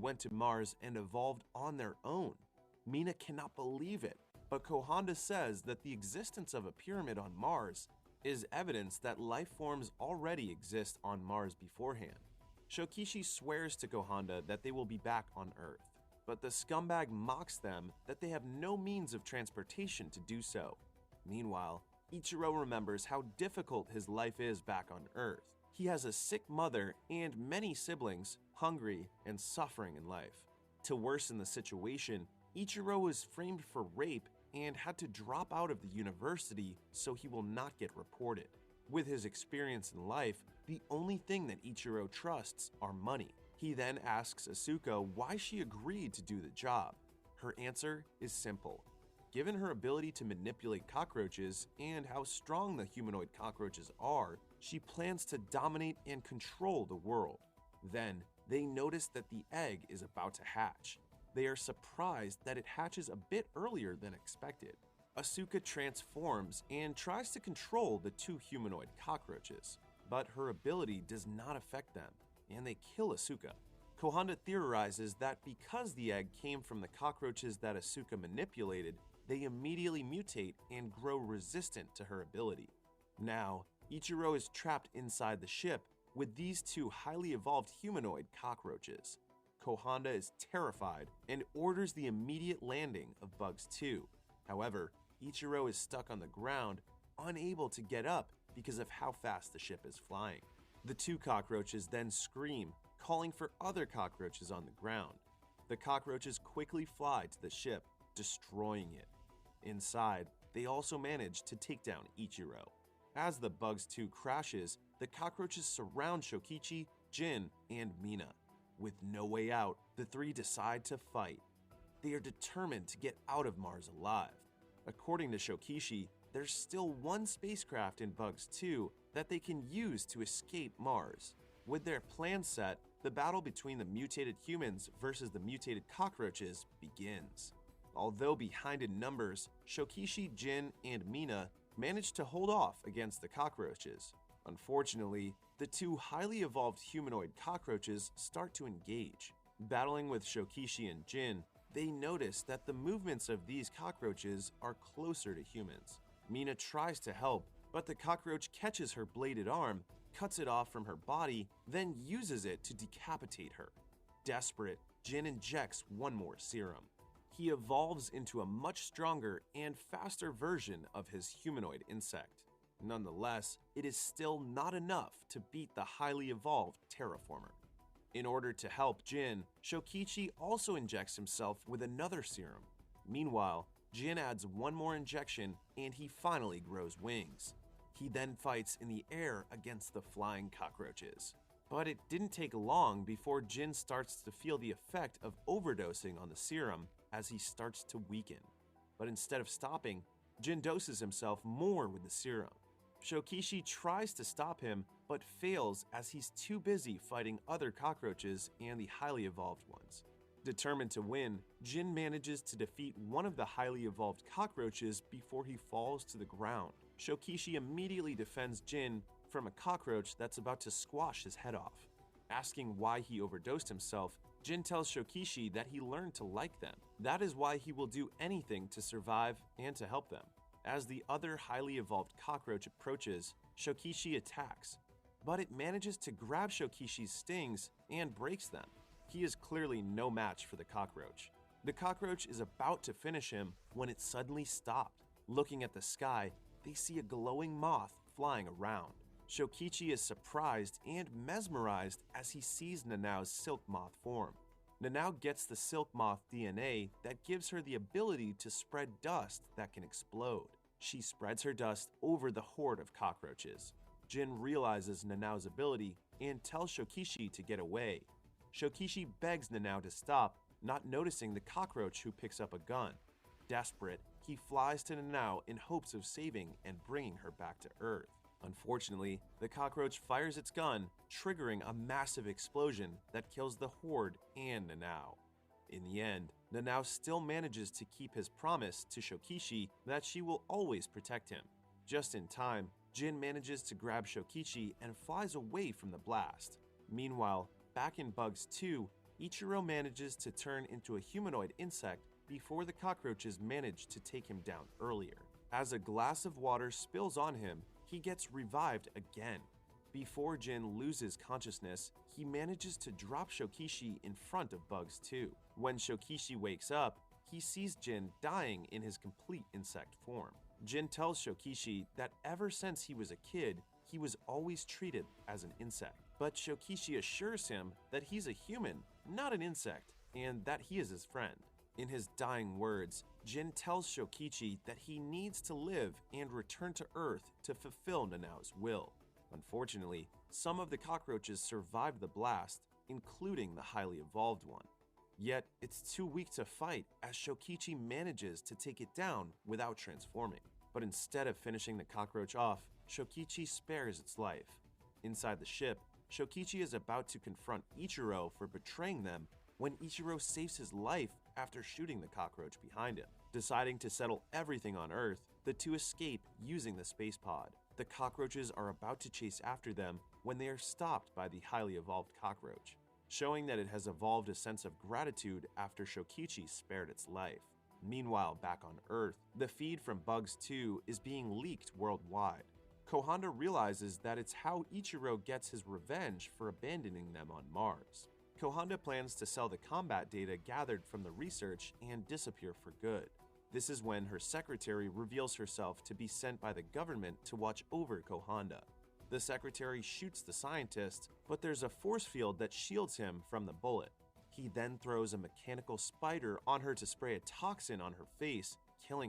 went to Mars and evolved on their own. Mina cannot believe it, but Kohanda says that the existence of a pyramid on Mars is evidence that life forms already exist on Mars beforehand. Shokichi swears to Kohanda that they will be back on Earth, but the scumbag mocks them that they have no means of transportation to do so. Meanwhile, Ichiro remembers how difficult his life is back on Earth. He has a sick mother and many siblings, hungry and suffering in life. To worsen the situation, Ichiro is framed for rape and had to drop out of the university so he will not get reported. With his experience in life, the only thing that Ichiro trusts are money. He then asks Asuka why she agreed to do the job. Her answer is simple. Given her ability to manipulate cockroaches and how strong the humanoid cockroaches are, she plans to dominate and control the world. Then, they notice that the egg is about to hatch. They are surprised that it hatches a bit earlier than expected. Asuka transforms and tries to control the two humanoid cockroaches, but her ability does not affect them, and they kill Asuka. Kohanda theorizes that because the egg came from the cockroaches that Asuka manipulated, they immediately mutate and grow resistant to her ability. Now, Ichiro is trapped inside the ship with these two highly evolved humanoid cockroaches. Kohanda is terrified and orders the immediate landing of Bugs 2. However, Ichiro is stuck on the ground, unable to get up because of how fast the ship is flying. The two cockroaches then scream, calling for other cockroaches on the ground. The cockroaches quickly fly to the ship, destroying it. Inside, they also manage to take down Ichiro. As the Bugs 2 crashes, the cockroaches surround Shokichi, Jin, and Mina. With no way out, the three decide to fight. They are determined to get out of Mars alive. According to Shokichi, there's still one spacecraft in Bugs 2 that they can use to escape Mars. With their plan set, the battle between the mutated humans versus the mutated cockroaches begins. Although behind in numbers, Shokichi, Jin, and Mina manage to hold off against the cockroaches. Unfortunately, the two highly evolved humanoid cockroaches start to engage. Battling with Shokichi and Jin, they notice that the movements of these cockroaches are closer to humans. Mina tries to help, but the cockroach catches her bladed arm, cuts it off from her body, then uses it to decapitate her. Desperate, Jin injects one more serum. He evolves into a much stronger and faster version of his humanoid insect. Nonetheless, it is still not enough to beat the highly evolved terraformer. In order to help Jin, Shokichi also injects himself with another serum. Meanwhile, Jin adds one more injection and he finally grows wings. He then fights in the air against the flying cockroaches. But it didn't take long before Jin starts to feel the effect of overdosing on the serum as he starts to weaken. But instead of stopping, Jin doses himself more with the serum. Shokichi tries to stop him, but fails as he's too busy fighting other cockroaches and the highly evolved ones. Determined to win, Jin manages to defeat one of the highly evolved cockroaches before he falls to the ground. Shokichi immediately defends Jin from a cockroach that's about to squash his head off. Asking why he overdosed himself, Jin tells Shokichi that he learned to like them. That is why he will do anything to survive and to help them. As the other highly evolved cockroach approaches, Shokichi attacks, but it manages to grab Shokichi's stings and breaks them. He is clearly no match for the cockroach. The cockroach is about to finish him when it suddenly stopped. Looking at the sky, they see a glowing moth flying around. Shokichi is surprised and mesmerized as he sees Nanao's silk moth form. Nanao gets the silk moth DNA that gives her the ability to spread dust that can explode. She spreads her dust over the horde of cockroaches. Jin realizes Nanao's ability and tells Shokichi to get away. Shokichi begs Nanao to stop, not noticing the cockroach who picks up a gun. Desperate, he flies to Nanao in hopes of saving and bringing her back to Earth. Unfortunately, the cockroach fires its gun, triggering a massive explosion that kills the horde and Nanao. In the end, Nanao still manages to keep his promise to Shokichi that she will always protect him. Just in time, Jin manages to grab Shokichi and flies away from the blast. Meanwhile, back in Bugs 2, Ichiro manages to turn into a humanoid insect before the cockroaches manage to take him down earlier. As a glass of water spills on him, he gets revived again. Before Jin loses consciousness, he manages to drop Shokichi in front of Bugs 2. When Shokichi wakes up, he sees Jin dying in his complete insect form. Jin tells Shokichi that ever since he was a kid, he was always treated as an insect. But Shokichi assures him that he's a human, not an insect, and that he is his friend. In his dying words, Jin tells Shokichi that he needs to live and return to Earth to fulfill Nanao's will. Unfortunately, some of the cockroaches survive the blast, including the highly evolved one. Yet, it's too weak to fight as Shokichi manages to take it down without transforming. But instead of finishing the cockroach off, Shokichi spares its life. Inside the ship, Shokichi is about to confront Ichiro for betraying them when Ichiro saves his life after shooting the cockroach behind him. Deciding to settle everything on Earth, the two escape using the space pod. The cockroaches are about to chase after them when they are stopped by the highly evolved cockroach, showing that it has evolved a sense of gratitude after Shokichi spared its life. Meanwhile, back on Earth, the feed from Bugs 2 is being leaked worldwide. Kohanda realizes that it's how Ichiro gets his revenge for abandoning them on Mars. Kohanda plans to sell the combat data gathered from the research and disappear for good. This is when her secretary reveals herself to be sent by the government to watch over Kohanda. The secretary shoots the scientist, but there's a force field that shields him from the bullet. He then throws a mechanical spider on her to spray a toxin on her face, killing